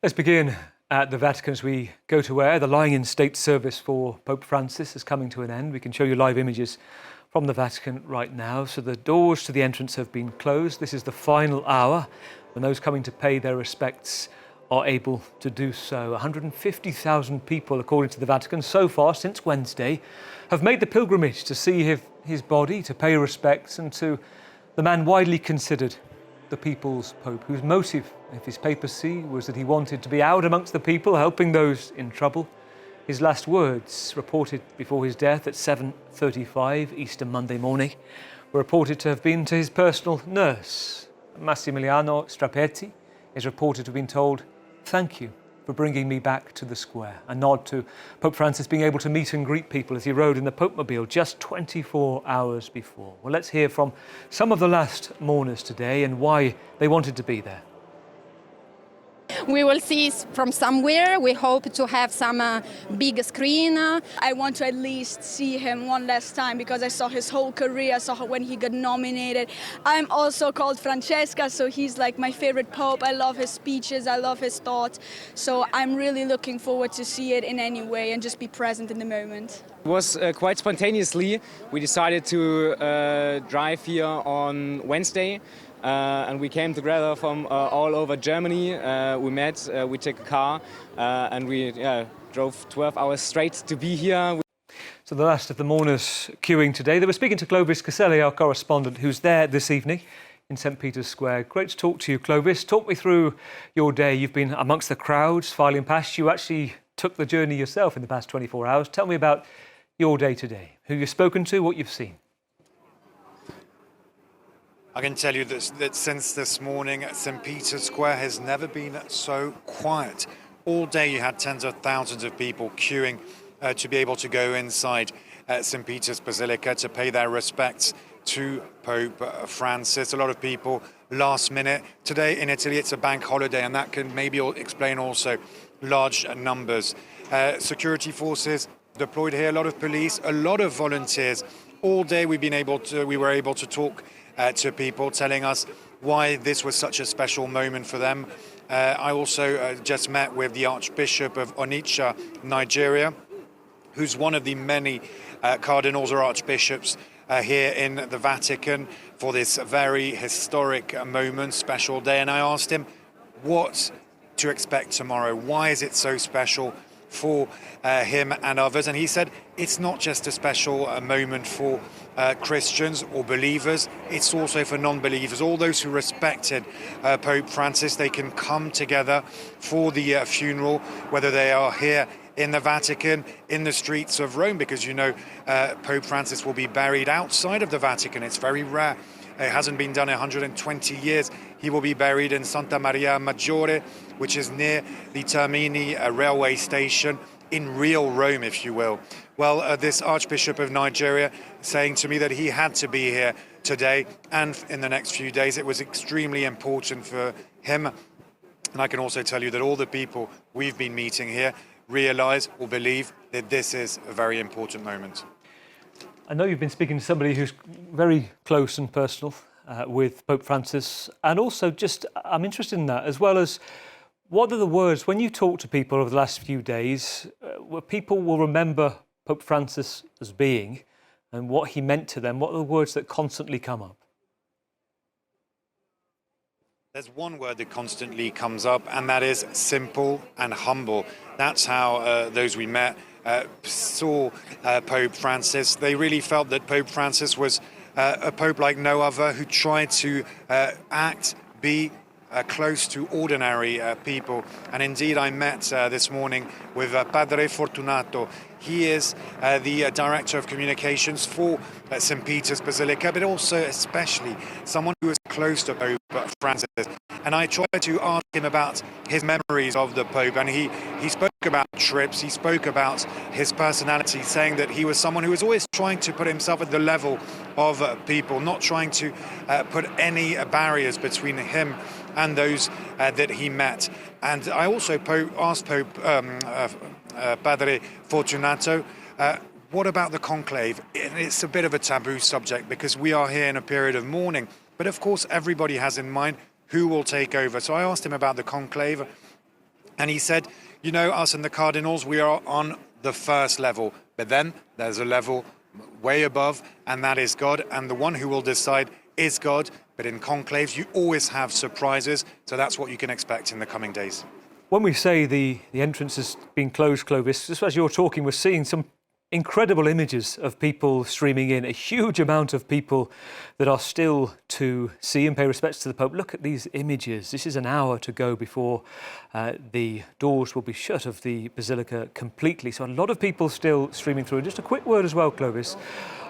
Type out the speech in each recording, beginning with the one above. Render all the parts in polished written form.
Let's begin at the Vatican as we go to where the lying-in state service for Pope Francis is coming to an end. We can show you live images from the Vatican right now. So the doors to the entrance have been closed. This is the final hour when those coming to pay their respects are able to do so. 150,000 people, according to the Vatican, so far since Wednesday, have made the pilgrimage to see his body, to pay respects, and to the man widely considered the people's Pope, whose motive of his papacy was that he wanted to be out amongst the people, helping those in trouble. His last words, reported before his death at 7:35 Easter Monday morning, were reported to have been to his personal nurse. Massimiliano Strapetti is reported to have been told, "Thank you for bringing me back to the square." A nod to Pope Francis being able to meet and greet people as he rode in the Pope-mobile just 24 hours before. Well, let's hear from some of the last mourners today and why they wanted to be there. We will see from somewhere. We hope to have some big screen. I want to at least see him one last time because I saw his whole career, I saw when he got nominated. I'm also called Francesca, so he's like my favorite Pope. I love his speeches, I love his thoughts. So I'm really looking forward to see it in any way and just be present in the moment. It was quite spontaneously. We decided to drive here on Wednesday. And we came together from all over Germany. We met, we took a car, and we drove 12 hours straight to be here. So the last of the mourners queuing today. They were speaking to Clovis Casali, our correspondent, who's there this evening in St. Peter's Square. Great to talk to you, Clovis. Talk me through your day. You've been amongst the crowds, filing past. You actually took the journey yourself in the past 24 hours. Tell me about your day today, who you've spoken to, what you've seen. I can tell you that since this morning, St. Peter's Square has never been so quiet. All day you had tens of thousands of people queuing to be able to go inside St. Peter's Basilica to pay their respects to Pope Francis. A lot of people last minute. Today in Italy it's a bank holiday, and that can maybe explain also large numbers. Security forces deployed here, a lot of police, a lot of volunteers. All day we were able to talk to people, telling us why this was such a special moment for them. I also just met with the Archbishop of Onitsha, Nigeria, who's one of the many cardinals or archbishops here in the Vatican for this very historic moment, special day. And I asked him what to expect tomorrow. Why is it so special for him and others? And he said it's not just a special moment for Christians or believers, it's also for non-believers. All those who respected Pope Francis, they can come together for the funeral, whether they are here in the Vatican, in the streets of Rome, because you know Pope Francis will be buried outside of the Vatican. It's very rare. It hasn't been done in 120 years. He will be buried in Santa Maria Maggiore, which is near the Termini railway station in real Rome, if you will. Well, this Archbishop of Nigeria saying to me that he had to be here today and in the next few days. It was extremely important for him. And I can also tell you that all the people we've been meeting here realize or believe that this is a very important moment. I know you've been speaking to somebody who's very close and personal with Pope Francis, and also just I'm interested in that, as well as what are the words, when you talk to people over the last few days, where people will remember Pope Francis as being and what he meant to them, what are the words that constantly come up? There's one word that constantly comes up, and that is simple and humble. That's how those we met saw Pope Francis. They really felt that Pope Francis was a pope like no other, who tried to act, be close to ordinary people. And indeed, I met this morning with Padre Fortunato. He is the Director of Communications for St. Peter's Basilica, but also especially someone who is close to Pope Francis. And I tried to ask him about his memories of the Pope, and he spoke about trips, he spoke about his personality, saying that he was someone who was always trying to put himself at the level of people, not trying to put any barriers between him and those that he met. And I also asked Padre Fortunato, what about the conclave? It's a bit of a taboo subject because we are here in a period of mourning, but of course everybody has in mind who will take over. So I asked him about the conclave, And he said, you know, us and the cardinals, we are on the first level. But then there's a level way above, and that is God. And the one who will decide is God. But in conclaves, you always have surprises. So that's what you can expect in the coming days. When we say the entrance has been closed, Clovis, just as you're talking, we're seeing some incredible images of people streaming in, a huge amount of people that are still to see and pay respects to the Pope. Look at these images. This is an hour to go before the doors will be shut of the Basilica completely. So a lot of people still streaming through. And just a quick word as well, Clovis,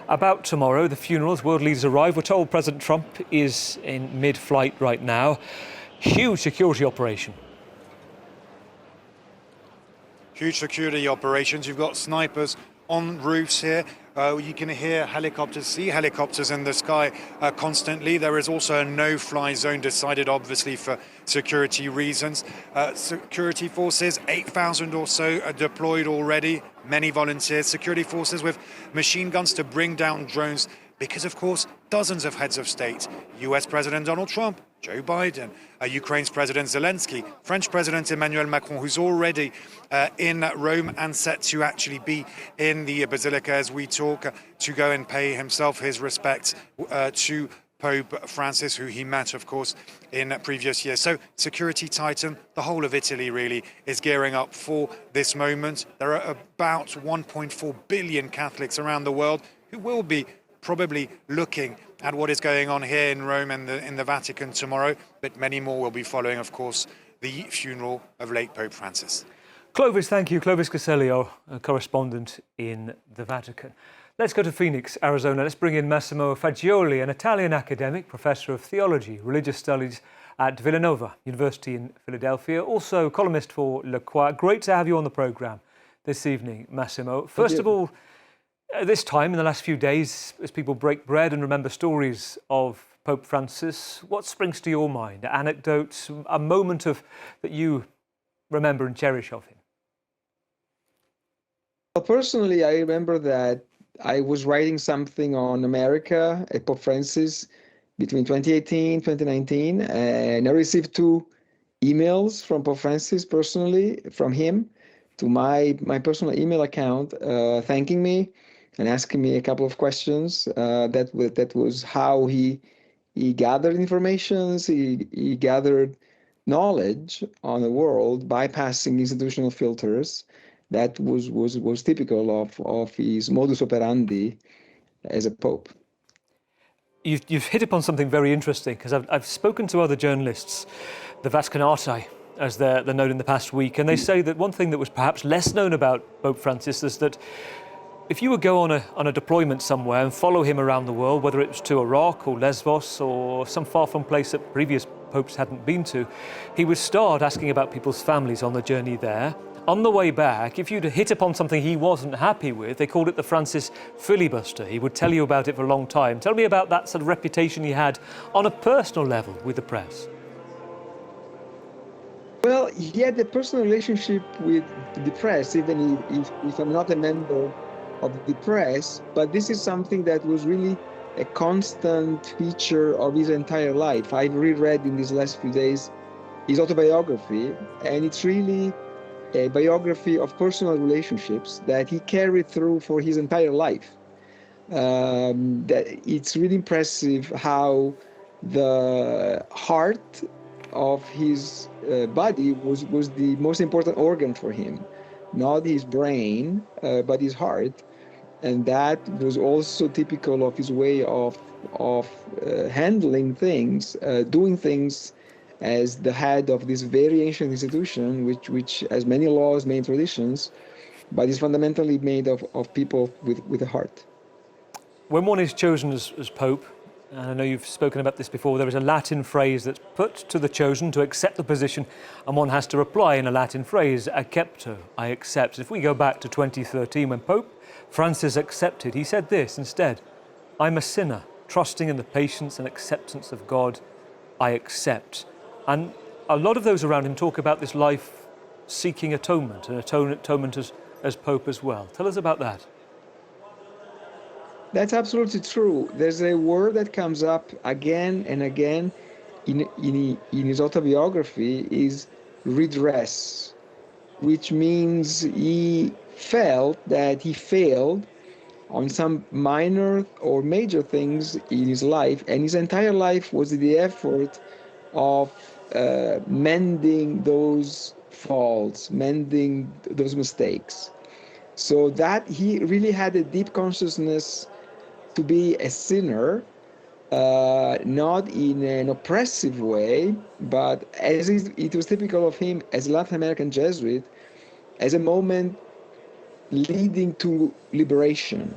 about tomorrow, the funeral as world leaders arrive. We're told President Trump is in mid-flight right now. Huge security operation. Huge security operations. You've got snipers on roofs here. You can hear helicopters, see helicopters in the sky constantly. There is also a no-fly zone decided, obviously, for security reasons. Security forces, 8,000 or so are deployed already. Many volunteers. Security forces with machine guns to bring down drones because, of course, dozens of heads of state, US President Donald Trump, Joe Biden, Ukraine's President Zelensky, French President Emmanuel Macron, who's already in Rome and set to actually be in the Basilica as we talk, to go and pay himself his respects to Pope Francis, who he met, of course, in previous years. So security tighten. The whole of Italy really is gearing up for this moment. There are about 1.4 billion Catholics around the world who will be probably looking at what is going on here in Rome and in the Vatican tomorrow, but many more will be following, of course, the funeral of late Pope Francis. Clovis, thank you. Clovis Casali, our correspondent in the Vatican. Let's go to Phoenix, Arizona. Let's bring in Massimo Faggioli, an Italian academic, professor of theology, religious studies at Villanova University in Philadelphia, also columnist for Le Croix. Great to have you on the programme this evening, Massimo. First of all, this time, in the last few days, as people break bread and remember stories of Pope Francis, what springs to your mind? Anecdotes, a moment that you remember and cherish of him? Well, personally, I remember that I was writing something on America at Pope Francis between 2018 and 2019, and I received 2 emails from Pope Francis personally, from him, to my personal email account, thanking me and asking me a couple of questions. That was how he gathered information. He gathered knowledge on the world, bypassing institutional filters. That was typical of his modus operandi as a pope. You've hit upon something very interesting, because I've spoken to other journalists, the Vaticanati, as they're known in the past week, and they say that one thing that was perhaps less known about Pope Francis is that if you would go on a deployment somewhere and follow him around the world, whether it was to Iraq or Lesbos or some far-flung place that previous popes hadn't been to, he would start asking about people's families on the journey there. On the way back, if you'd hit upon something he wasn't happy with, they called it the Francis filibuster. He would tell you about it for a long time. Tell me about that sort of reputation he had on a personal level with the press. Well, he had a personal relationship with the press, even if I'm not a member of the press, but this is something that was really a constant feature of his entire life. I've reread in these last few days his autobiography, and it's really a biography of personal relationships that he carried through for his entire life. That it's really impressive how the heart of his body was the most important organ for him, not his brain, but his heart. And that was also typical of his way of handling things, doing things as the head of this very ancient institution, which has many laws, many traditions, but is fundamentally made of people with a heart. When one is chosen as Pope, and I know you've spoken about this before, there is a Latin phrase that's put to the chosen to accept the position, and one has to reply in a Latin phrase, accepto, I accept. If we go back to 2013, when Pope Francis accepted, he said this instead: I'm a sinner, trusting in the patience and acceptance of God, I accept. And a lot of those around him talk about this life seeking atonement, and atonement as Pope as well. Tell us about that. That's absolutely true. There's a word that comes up again and again in his autobiography, is redress. which means he felt that he failed on some minor or major things in his life, and his entire life was the effort of mending those faults, mending those mistakes. So that he really had a deep consciousness to be a sinner, not in an oppressive way, but as it was typical of him as a Latin American Jesuit, as a moment leading to liberation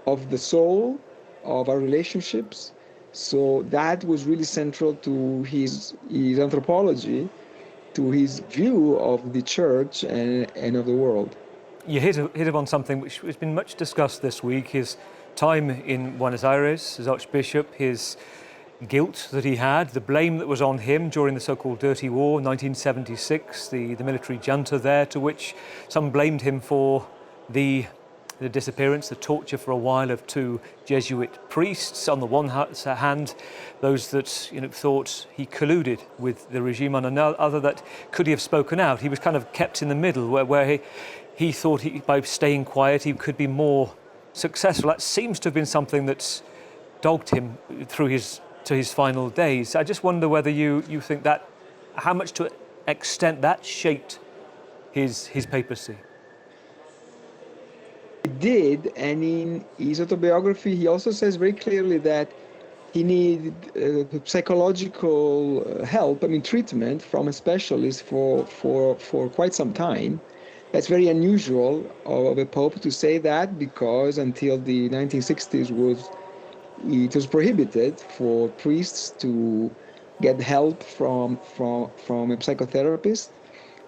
of the soul, of our relationships. So that was really central to his anthropology, to his view of the church and of the world. You hit upon something which has been much discussed this week, his time in Buenos Aires as Archbishop, his guilt that he had, the blame that was on him during the so-called Dirty War, 1976, the military junta there, to which some blamed him for the disappearance, the torture for a while of two Jesuit priests. On the one hand, those that thought he colluded with the regime, on another that could he have spoken out. He was kind of kept in the middle, where he thought by staying quiet he could be more successful. That seems to have been something that's dogged him through to his final days. I just wonder whether you think that, how much to extent that shaped his papacy. He did, and in his autobiography he also says very clearly that he needed psychological help, treatment from a specialist for quite some time. That's very unusual of a pope to say that, because until the 1960s it was prohibited for priests to get help from a psychotherapist.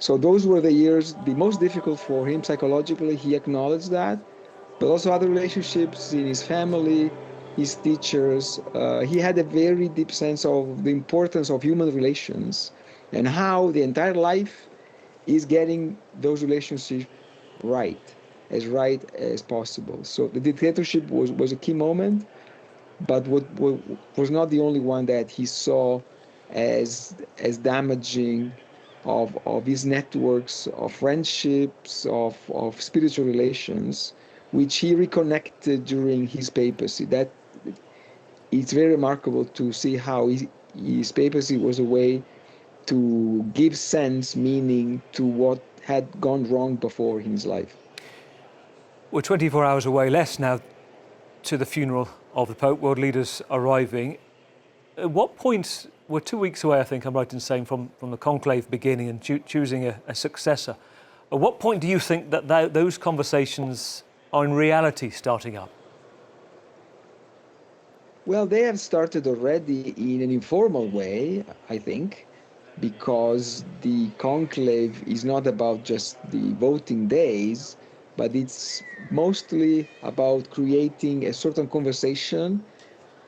So those were the years the most difficult for him psychologically. He acknowledged that, but also other relationships in his family, his teachers. He had a very deep sense of the importance of human relations and how the entire life is getting those relationships right as possible. So the dictatorship was a key moment, but what was not the only one that he saw as damaging of his networks of friendships, of spiritual relations, which he reconnected during his papacy. That it's very remarkable to see how his papacy was a way to give sense, meaning to what had gone wrong before in his life. We're 24 hours away, less now, to the funeral of the Pope, world leaders arriving. At what point, we're 2 weeks away, I think I'm right in saying, from the conclave beginning and choosing a successor. At what point do you think that those conversations are in reality starting up? Well, they have started already in an informal way, I think, because the conclave is not about just the voting days, but it's mostly about creating a certain conversation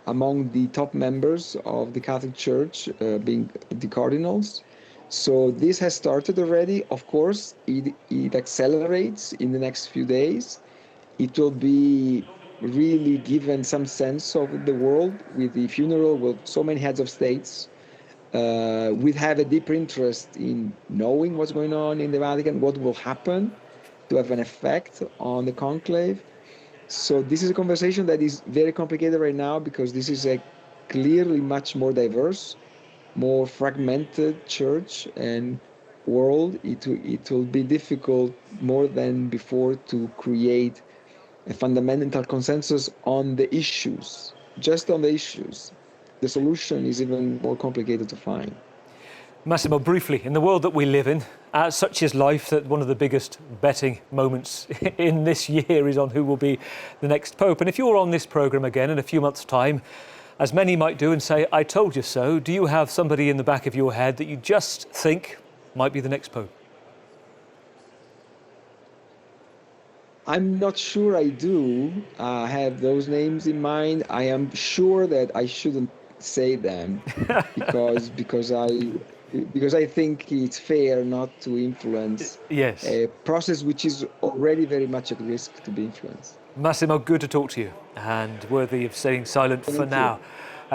among the top members of the Catholic Church, being the cardinals. So this has started already. Of course, it accelerates in the next few days. It will be really given some sense of the world with the funeral with so many heads of states. We have a deeper interest in knowing what's going on in the Vatican, what will happen to have an effect on the conclave. So this is a conversation that is very complicated right now, because this is a clearly much more diverse, more fragmented church and world. It will be difficult more than before to create a fundamental consensus on the issues, just on the issues. The solution is even more complicated to find. Massimo, briefly, in the world that we live in, such is life that one of the biggest betting moments in this year is on who will be the next Pope. And if you're on this programme again in a few months' time, as many might do and say, I told you so, do you have somebody in the back of your head that you just think might be the next Pope? I'm not sure I do have those names in mind. I am sure that I shouldn't say them because I think it's fair not to influence a process which is already very much at risk to be influenced. Massimo, good to talk to you and worthy of staying silent for now.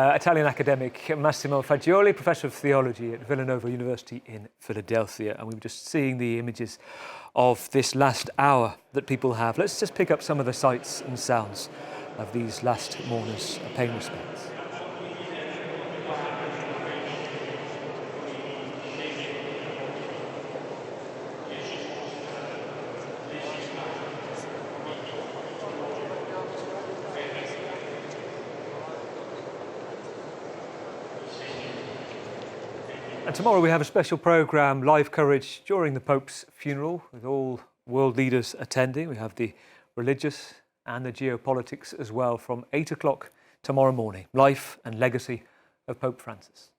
Italian academic Massimo Faggioli, Professor of Theology at Villanova University in Philadelphia. And we were just seeing the images of this last hour that people have. Let's just pick up some of the sights and sounds of these last mourners paying respects. And tomorrow we have a special programme, live coverage during the Pope's funeral, with all world leaders attending. We have the religious and the geopolitics as well from 8 o'clock tomorrow morning. Life and legacy of Pope Francis.